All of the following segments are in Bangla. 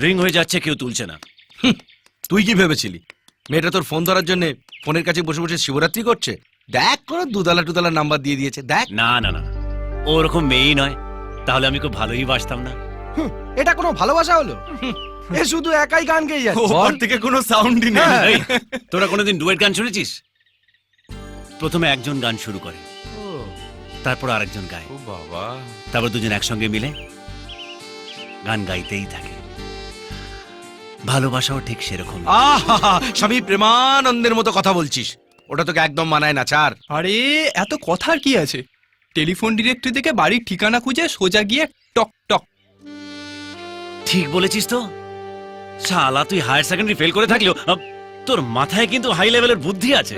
রিং হয়ে যাচ্ছে, কেউ তুলছে না। তুই কি ভেবেছিলি মেয়েটা তোর ফোন ধরার জন্য ফোনের কাছে বসে বসে শিবরাত্রি করছে? দেখ করে দুদালা টুদালা নাম্বার দিয়ে দিয়েছে, দেখ। না না না, ওরকম মেয়েই নয়, তাহলে আমি খুব ভালোই বাসতাম না। এটা কোনো ভালোবাসা হলো? এ শুধু একাই গান গেয়ে যাচ্ছে। ওর থেকে কোনো সাউন্ডই নেই। এই, তোরা কোনোদিন ডুয়েট গান শুনেছিস? প্রথমে একজন গান শুরু করে, তারপর আরেকজন গায়, ও বাবা, তারপর দুজন একসঙ্গে মিলে গান গাইতেই থাকে। ভালোবাসাও ঠিক সেরকম। আহা, স্বামী প্রেমানন্দের মতো কথা বলছিস, ওটা তোকে একদম মানায় না। চার আরে এত কথার কি আছে? টেলিফোন ডিরেক্টরি থেকে বাড়ির ঠিকানা খুঁজে সোজা গিয়ে টক টক। ঠিক বলেছিস তো। শালা তুই হায়ার সেকেন্ডারি ফেল করে থাকলেও তোর মাথায় কিন্তু হাই লেভেলের বুদ্ধি আছে।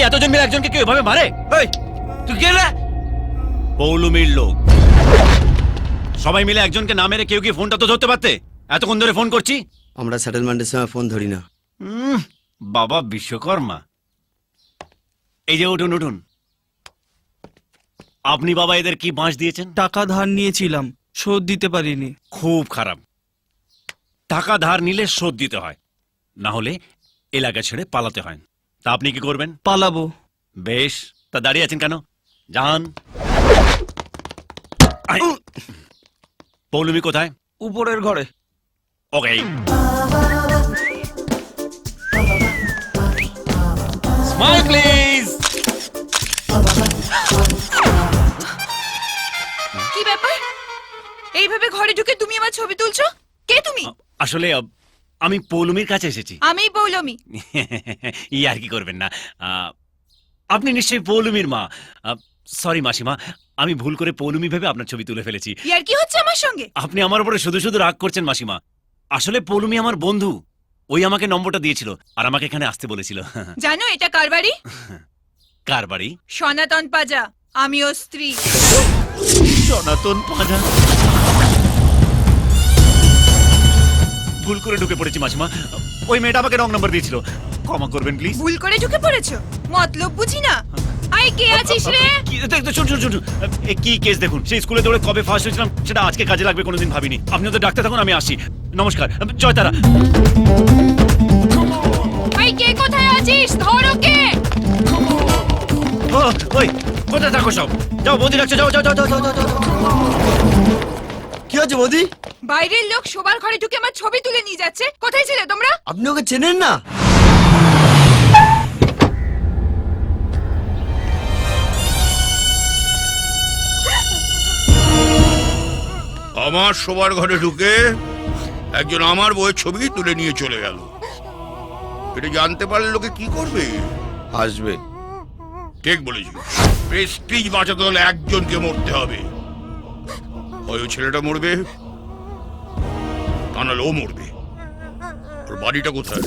এতজন মিলে একজনকে কেউ এভাবে মারে? তুই কে রে? পৌলুমির লোক। সবাই মিলে একজনকে না মেরে কেউ কি ফোনটা তো ধরতে পারতে? এতক্ষণ ধরে ফোন করছি। আমরা সেটেলমেন্টের সময় ফোন ধরি না। বাবা বিশ্বকর্মা। এই যে উঠুন উঠুন। আপনি বাবা এদের কি বাঁশ দিয়েছেন? টাকা ধার নিয়েছিলাম, শোধ দিতে পারিনি। খুব খারাপ। টাকা ধার নিলে শোধ দিতে হয়, না হলে এলাকা ছেড়ে পালাতে হয়। তা আপনি কি করবেন? পালাবো। বেশ, তা দাঁড়িয়ে আছেন কেন? যান। পৌলুমি কোথায়? উপরের ঘরে। ওকে। Smile please. কি ব্যাপার? এইভাবে ঘরে ঢুকে তুমি আমার ছবি তুলছো? কে তুমি? আসলে আমি পৌলুমির কাছে এসেছি। আমিই পৌলমি। ই আর কি করবেন না। আপনি নিশ্চয়ই পৌলুমির মা। সরি মাসিমা, আমি ভুল করে পৌলুমি ভেবে আপনার ছবি তুলে ফেলেছি। ইয়ার কি হচ্ছে আমার সঙ্গে? আপনি আমার উপরে শুধু শুধু রাগ করছেন মাসিমা। আসলে পৌলুমি আমার বন্ধু, ওই আমাকে নম্বরটা দিয়েছিল আর আমাকে এখানে আসতে বলেছিল। জানো এটা কার বাড়ি? কার বাড়ি? সনাতন পাজা, আমি ওর স্ত্রী। সনাতন পাজা। ভুল করে ঢুকে পড়েছি মাসিমা, ওই মেয়েটা আমাকে রং নাম্বার দিয়েছিল, ক্ষমা করবেন প্লিজ। ভুল করে ঢুকে পড়েছো? মতলব বুঝি না। আই কে আছিস রে? শুন, কি কেস দেখুন। সেই স্কুলে দৌড়ে কবে ফার্স্ট হয়েছিলাম সেটা আজকে কাজে লাগবে কোনোদিন ভাবিনি। আপনি ওদের ডাক্তার থাকুন, আমি আসি। নমস্কার। জয় তারা। আই কে কোথায় আছিস? ধর ওকে। ওই কোথায় থাকো সব? যাও, বৌদি ডাকছে, যাও যাও যাও যাও যাও যাও। কি হচ্ছে বৌদি? বাইরের লোক শোবার ঘরে ঢুকে আমার ছবি তুলে নিয়ে যাচ্ছে। কোথায় ছিলে তোমরা? আপনি ওকে চেনেন না? আমার শোবার ঘরে ঢুকে একজন আমার বউয়ের ছবি তুলে নিয়ে চলে গেল। এটা জানতে পারলে লোকে কি করবে? আসবে। ঠিক বলেছি। প্রেস্টিজ বাঁচাতে হলে একজনকে মরতে হবে। হয় ওই ছেলেটা মরবে, তা নাহলে ও মরবে। ওর বাড়িটা কোথায়?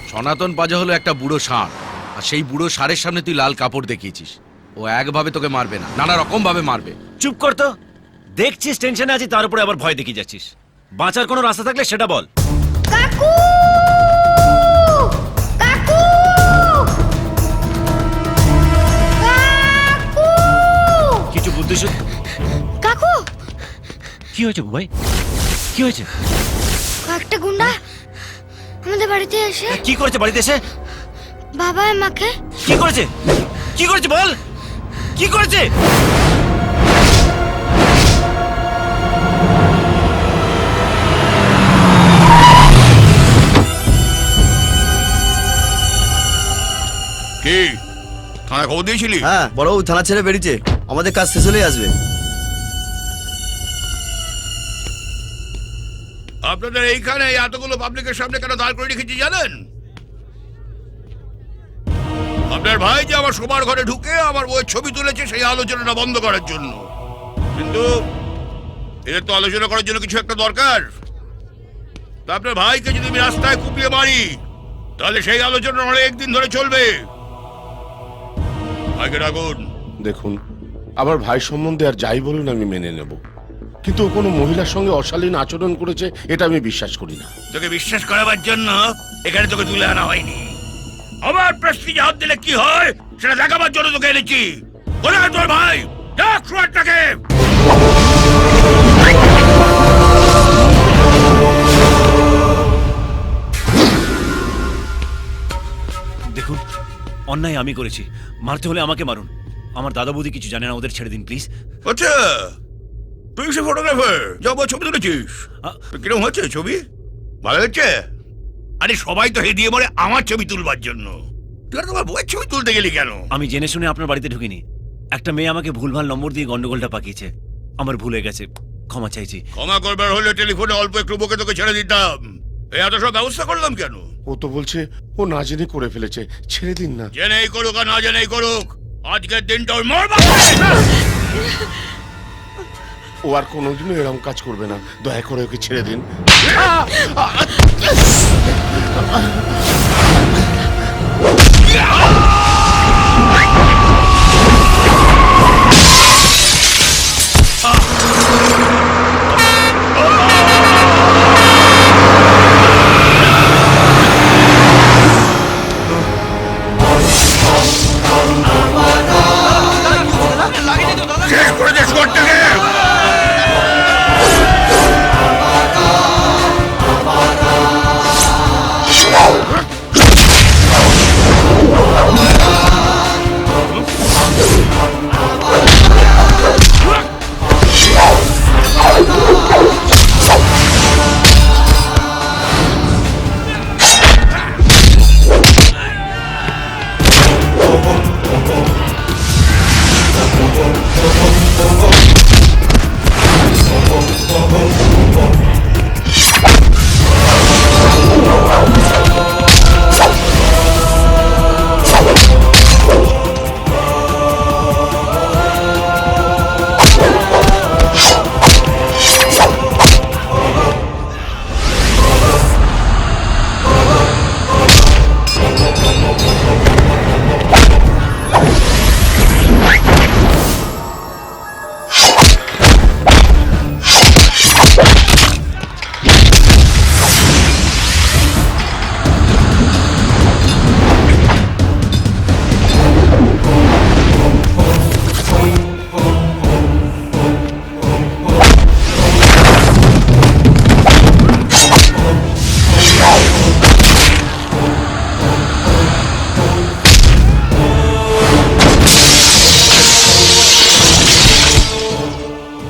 সনাতন পাজা হলো একটা বুড়ো ষাঁড়, আর সেই বুড়ো ষাঁড়ের সামনে তুই লাল কাপড় দেখিয়েছিস। ও একভাবে তোকে মারবে না, নানা রকম ভাবে মারবে। চুপ কর তো। দেখছিস টেনশনে আছি, তার উপরে আবার ভয় দেখিয়ে যাচ্ছিস। বাঁচার কোনো রাস্তা থাকলে সেটা বল। কাকু! কাকু! কাকু! কিছু বুদ্ধি শুদ্ধি। কাকু! কি হয়েছে ভাই? কি হয়েছে? কয়েকটা গুন্ডা আমাদের বাড়িতে এসে কি করেছে বাড়িতে এসে? বাবা আমাকে কি করেছে? কি করেছে বল? কি করেছে? কি থানায় খবর দিয়েছিলি? হ্যাঁ, বড়বাবু থানা ছেড়ে বেরিয়েছে, আমাদের কাজ শেষ হলেই আসবে। আপনাদের এইখানে এতগুলো পাবলিকের সামনে কেন দাঁড় করে রেখেছি জানেন? আপনার ভাই যে আমার শোবার ঘরে ঢুকে আমার বউয়ের ছবি তুলেছে সেই আলোচনাটা বন্ধ করার জন্য। কিন্তু এদের তো আলোচনা করার জন্য কিছু একটা দরকার। তা আপনার ভাইকে যদি আমি রাস্তায় কুপিয়ে মারি তাহলে সেই আলোচনা অনেক দিন ধরে চলবে। ভাইকে ডাকুন। দেখুন, আমার ভাই সম্বন্ধে আর যাই বলুন আমি মেনে নেব, কিন্তু ও কোনো মহিলার সঙ্গে অশালীন আচরণ করেছে এটা আমি বিশ্বাস করি না। তোকে বিশ্বাস করাবার জন্য এখানে তোকে তুলে আনা হয়নি। আমার প্রেস্টিজে হাত দিলে কি হয় সেটা দেখাবার জন্য তোকে এনেছি। কোথায় তোর ভাই? ডাক শুয়ারটাকে। দেখুন, অন্যায় আমি করেছি, মারতে হলে আমাকে মারুন। আমার দাদা বৌদি কিছু জানে না, ওদের ছেড়ে দিন প্লিজ। আচ্ছা, তুই সে ফটোগ্রাফার, যাবো ছবি তুলেছিস। কিরকম হচ্ছে ছবি? ভালো হচ্ছে? আরে সবাই তো হেদিয়ে মরে আমার ছবি তুলবার জন্য, তুই আর তোমার বউয়ের ছবি তুলতে গেলি কেন? আমি জেনে শুনে আপনার বাড়িতে ঢুকিনি। একটা মেয়ে আমাকে ভুলভাল নম্বর দিয়ে গন্ডগোলটা পাকিয়েছে, আমার ভুল হয়ে গেছে, ক্ষমা চাইছি। ক্ষমা করবার হলে টেলিফোনে অল্প একটু বকে তোকে ছেড়ে দিতাম। এই এত সব ব্যবস্থা করলাম কেন? ও তো বলছে ও না জেনে করে ফেলেছে, ছেড়ে দিন না। জেনেই করুক আর না জেনেই করুক, আজকের দিনটা ওর মরবা। ও আর কোনোদিনও এরকম কাজ করবে না, দয়া করে ওকে ছেড়ে দিন। শেষ করে দে শুয়ারটাকে।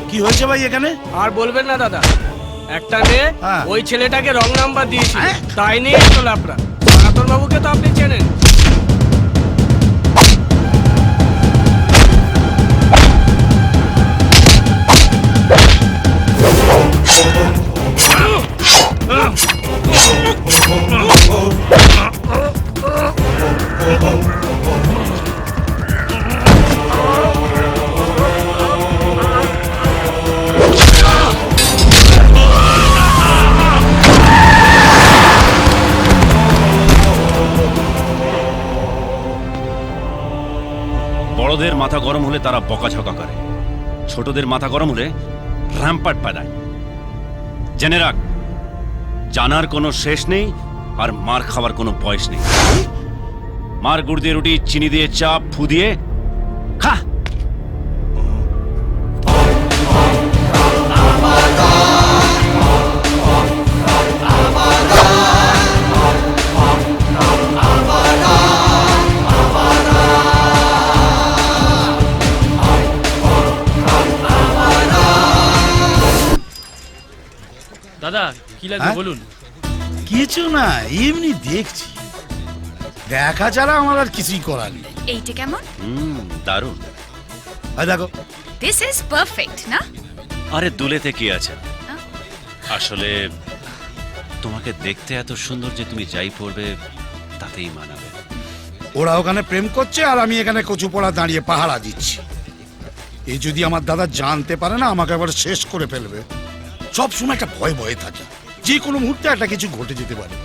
কি হয়েছে ভাই এখানে? আর বলবেন না দাদা, একটা মেয়ে হ্যাঁ। ওই ছেলেটাকে রং নাম্বার দিয়েছিল, তাই নিয়ে তো লাফড়া। সনাতন বাবুকে তো আপনি চেনেন। বড়দের মাথা গরম হলে তারা বকাঝকা করে, ছোটদের মাথা গরম হলে র্যাম্পার্ট পাঠায়। জেনে রাখ, জানার কোনো শেষ নেই আর মার খাবার কোনো বয়স নেই। মার গুড় দিয়ে রুটি, চিনি দিয়ে চা, ফু দিয়ে খা। দাদা কি লাগবে বলুন। কিছু না, এমনি দেখছি। দেখা ছাড়া আমার আর কিছুই করার নেই। এইটা কেমন? দারুণ। দেখো, দিস ইজ পারফেক্ট না? আরে দুলেতে কি আছে, আসলে তোমাকে দেখতে এত সুন্দর যে তুমি যাই পড়বে তাতেই মানাবে। ওরা ওখানে প্রেম করছে আর আমি এখানে কচু পড়া দাঁড়িয়ে পাহারা দিচ্ছি। এই যদি আমার দাদা জানতে পারে না, আমাকে আবার শেষ করে ফেলবে। সব সময় একটা ভয় ভয়ে থাকে, যে কোনো মুহূর্তে একটা কিছু ঘটে যেতে পারে।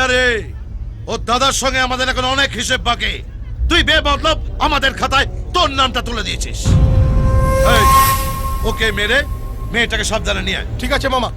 না রে, ওর দাদার সঙ্গে আমাদের এখন অনেক হিসেব বাকি। তুই বেমতলব আমাদের খাতায় তোর নামটা তুলে দিয়েছিস। এই, ওকে মেরে মেয়েটাকে সাবধানে নিয়ে আয়। ঠিক আছে মামা।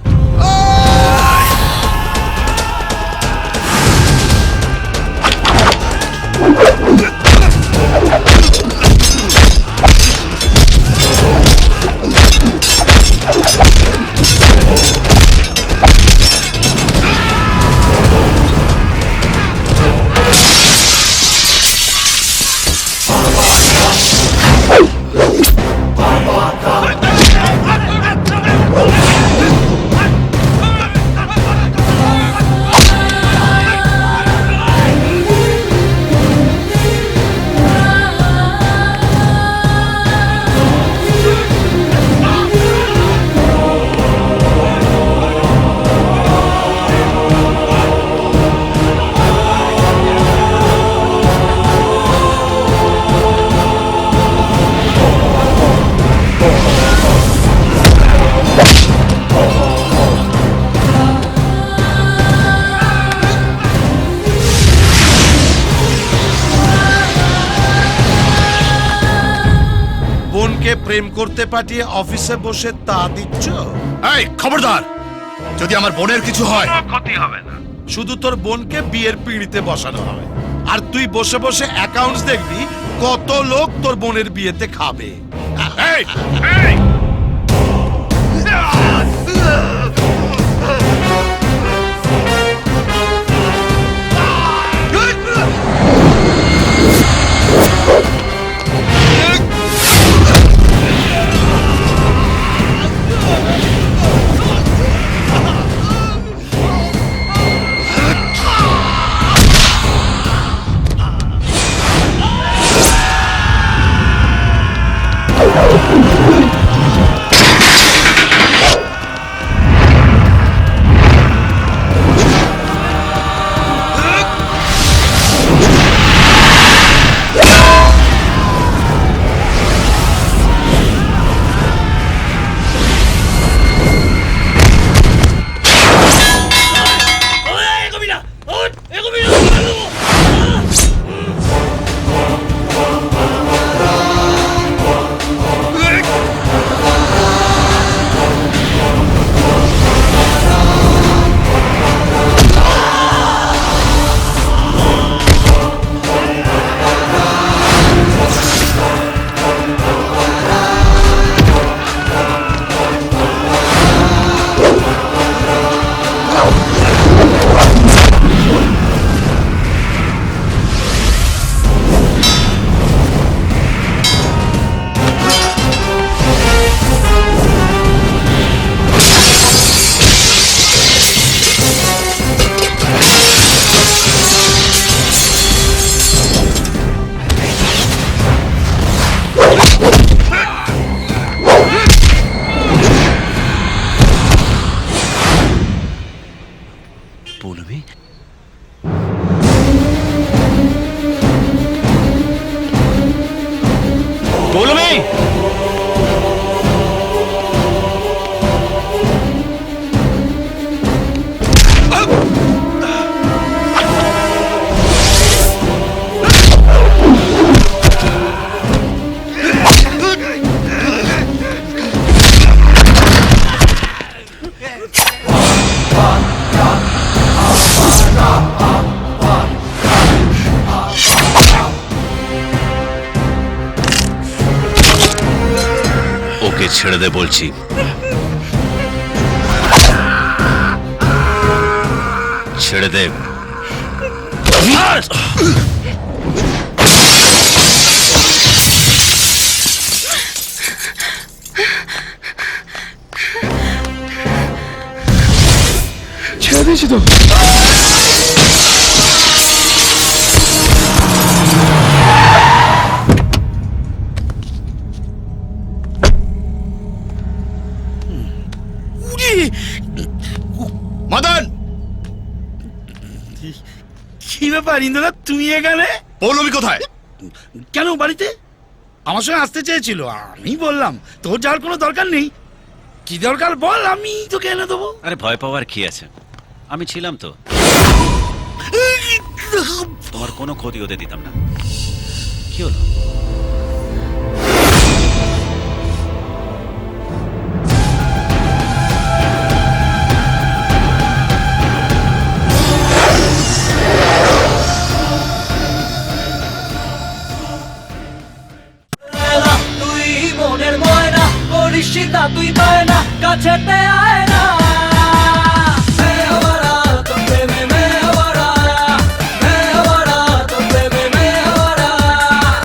বোনকে প্রেম করতে পাঠিয়ে অফিসে বসে তা দিচ্ছ? এই খবরদার, যদি আমার বোনের কিছু হয় ক্ষতি হবে না, শুধু তোর বোনকে বিয়ের পিঁড়িতে বসানো হবে। আর তুই বসে বসে অ্যাকাউন্টস দেখবি কত লোক তোর বোনের বিয়েতে খাবে। এই, পৌলমী, পৌলমী, ওকে ছেড়ে দে বলছি। ছেড়ে দে। ছেড়ে দিয়েছি তো। মদন, কি ব্যাপার ইন্দ্রনাথ, তুমি এখানে? পৌলমী কোথায়? কেন বাড়িতে? আমার সঙ্গে আসতে চেয়েছিল, আমি বললাম তোর যাওয়ার কোনো দরকার নেই। কি দরকার বল, আমি তোকে এনে দেবো। আরে ভয় পাওয়ার কি আছে, আমি ছিলাম তো। তোমার কোনো ক্ষতি হতে দিতাম না। কি হলো? তুই মনের ময়না করিস না তুই পায় না কাছেতে আয় না